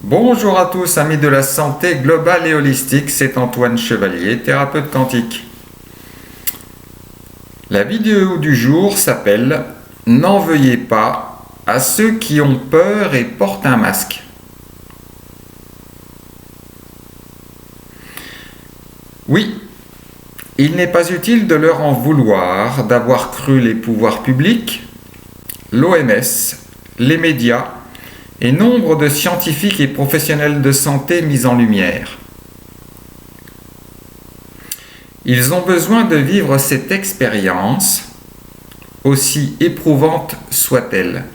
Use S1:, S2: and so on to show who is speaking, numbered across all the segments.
S1: Bonjour à tous, amis de la santé globale et holistique, c'est Antoine Chevalier, thérapeute quantique. La vidéo du jour s'appelle « N'en veuillez pas à ceux qui ont peur et portent un masque ». Oui, il n'est pas utile de leur en vouloir d'avoir cru les pouvoirs publics, l'OMS, les médias et nombre de scientifiques et professionnels de santé mis en lumière. Ils ont besoin de vivre cette expérience, aussi éprouvante soit-elle.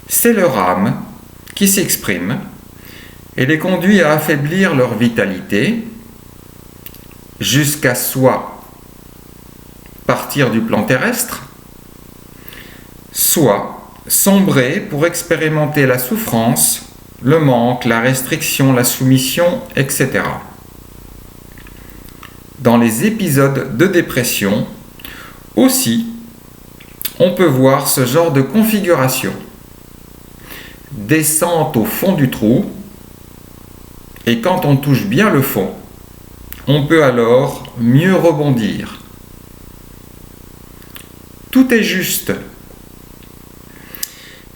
S1: C'est leur âme qui s'exprime et les conduit à affaiblir leur vitalité, jusqu'à soit partir du plan terrestre, soit sombrer pour expérimenter la souffrance, le manque, la restriction, la soumission, etc. Dans les épisodes de dépression, aussi, on peut voir ce genre de configuration. Descente au fond du trou, et quand on touche bien le fond, on peut alors mieux rebondir. Tout est juste.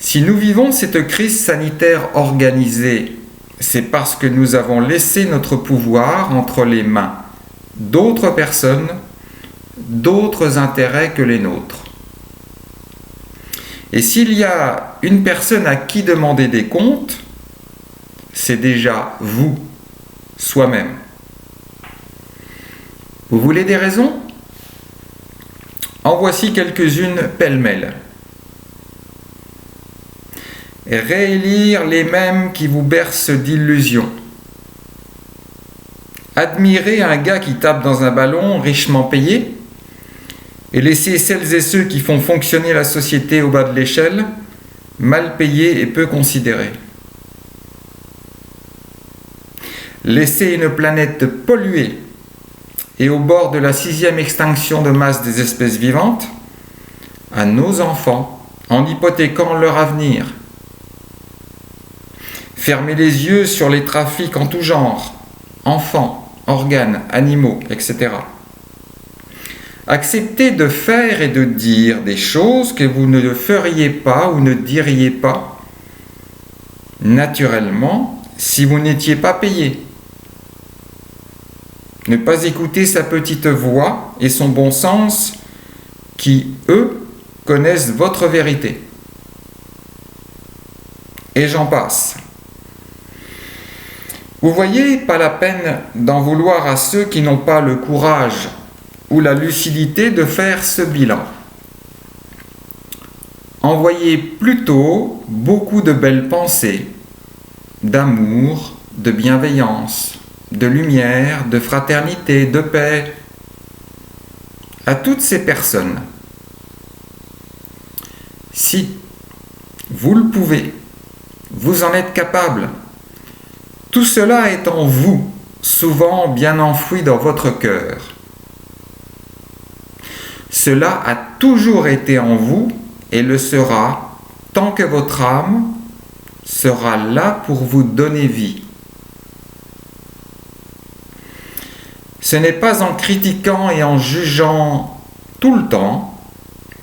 S1: Si nous vivons cette crise sanitaire organisée, c'est parce que nous avons laissé notre pouvoir entre les mains d'autres personnes, d'autres intérêts que les nôtres. Et s'il y a une personne à qui demander des comptes, c'est déjà vous, soi-même. Vous voulez des raisons ? En voici quelques-unes pêle-mêle. Réélire les mêmes qui vous bercent d'illusions. Admirer un gars qui tape dans un ballon richement payé et laisser celles et ceux qui font fonctionner la société au bas de l'échelle, mal payés et peu considérés. Laisser une planète polluée et au bord de la 6e extinction de masse des espèces vivantes à nos enfants en hypothéquant leur avenir. Fermer les yeux sur les trafics en tout genre, enfants, organes, animaux, etc. Accepter de faire et de dire des choses que vous ne feriez pas ou ne diriez pas naturellement si vous n'étiez pas payé. Ne pas écouter sa petite voix et son bon sens qui, eux, connaissent votre vérité. Et j'en passe. Vous voyez, pas la peine d'en vouloir à ceux qui n'ont pas le courage ou la lucidité de faire ce bilan. Envoyez plutôt beaucoup de belles pensées, d'amour, de bienveillance, de lumière, de fraternité, de paix à toutes ces personnes. Si vous le pouvez, vous en êtes capable. Tout cela est en vous, souvent bien enfoui dans votre cœur. Cela a toujours été en vous et le sera tant que votre âme sera là pour vous donner vie. Ce n'est pas en critiquant et en jugeant tout le temps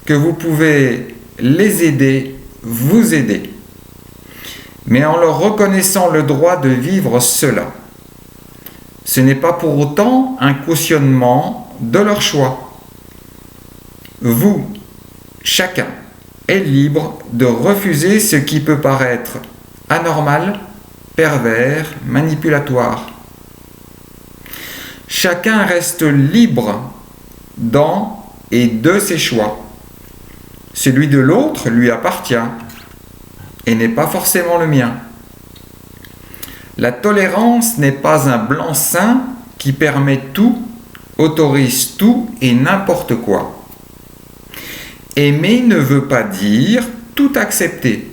S1: que vous pouvez les aider, vous aider, mais en leur reconnaissant le droit de vivre cela. Ce n'est pas pour autant un cautionnement de leur choix. Vous, chacun, est libre de refuser ce qui peut paraître anormal, pervers, manipulatoire. Chacun reste libre dans et de ses choix. Celui de l'autre lui appartient et n'est pas forcément le mien. La tolérance n'est pas un blanc-seing qui permet tout, autorise tout et n'importe quoi. Aimer ne veut pas dire tout accepter.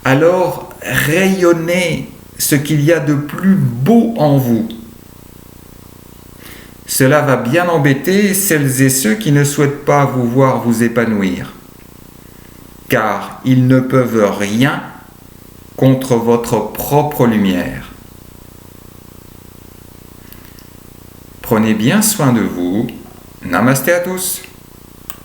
S1: Alors rayonnez ce qu'il y a de plus beau en vous. Cela va bien embêter celles et ceux qui ne souhaitent pas vous voir vous épanouir, car ils ne peuvent rien contre votre propre lumière. Prenez bien soin de vous. Namasté à tous.